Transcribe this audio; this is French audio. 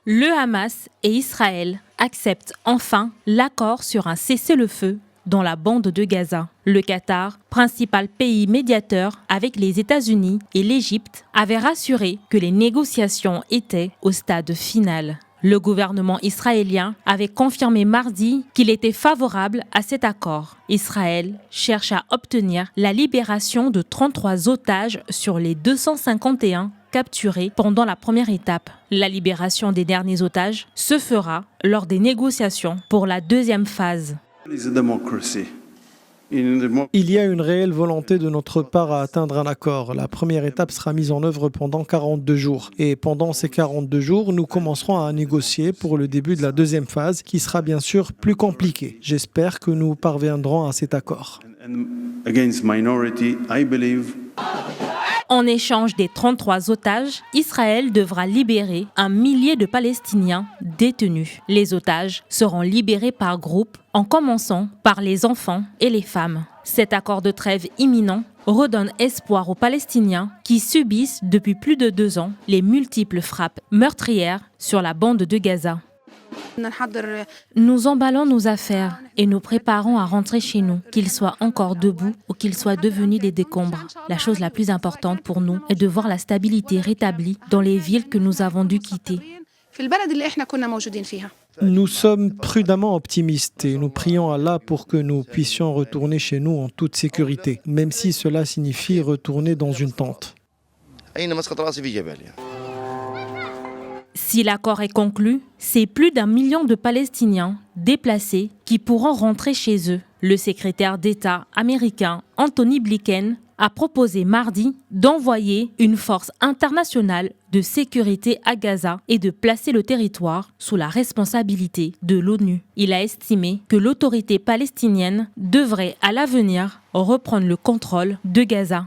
Le Hamas et Israël acceptent enfin l'accord sur un cessez-le-feu dans la bande de Gaza. Le Qatar, principal pays médiateur avec les États-Unis et l'Égypte, avait rassuré que les négociations étaient au stade final. Le gouvernement israélien avait confirmé mardi qu'il était favorable à cet accord. Israël cherche à obtenir la libération de 33 otages sur les 251 capturés pendant la première étape. La libération des derniers otages se fera lors des négociations pour la deuxième phase. Il y a une réelle volonté de notre part à atteindre un accord. La première étape sera mise en œuvre pendant 42 jours. Et pendant ces 42 jours, nous commencerons à négocier pour le début de la deuxième phase, qui sera bien sûr plus compliquée. J'espère que nous parviendrons à cet accord. En échange des 33 otages, Israël devra libérer 1 millier de Palestiniens détenus. Les otages seront libérés par groupe, en commençant par les enfants et les femmes. Cet accord de trêve imminent redonne espoir aux Palestiniens qui subissent depuis plus de 2 ans les multiples frappes meurtrières sur la bande de Gaza. Nous emballons nos affaires et nous préparons à rentrer chez nous, qu'ils soient encore debout ou qu'ils soient devenus des décombres. La chose la plus importante pour nous est de voir la stabilité rétablie dans les villes que nous avons dû quitter. Nous sommes prudemment optimistes et nous prions Allah pour que nous puissions retourner chez nous en toute sécurité, même si cela signifie retourner dans une tente. Si l'accord est conclu, c'est plus d'1 million de Palestiniens déplacés qui pourront rentrer chez eux. Le secrétaire d'État américain Anthony Blinken a proposé mardi d'envoyer une force internationale de sécurité à Gaza et de placer le territoire sous la responsabilité de l'ONU. Il a estimé que l'autorité palestinienne devrait à l'avenir reprendre le contrôle de Gaza.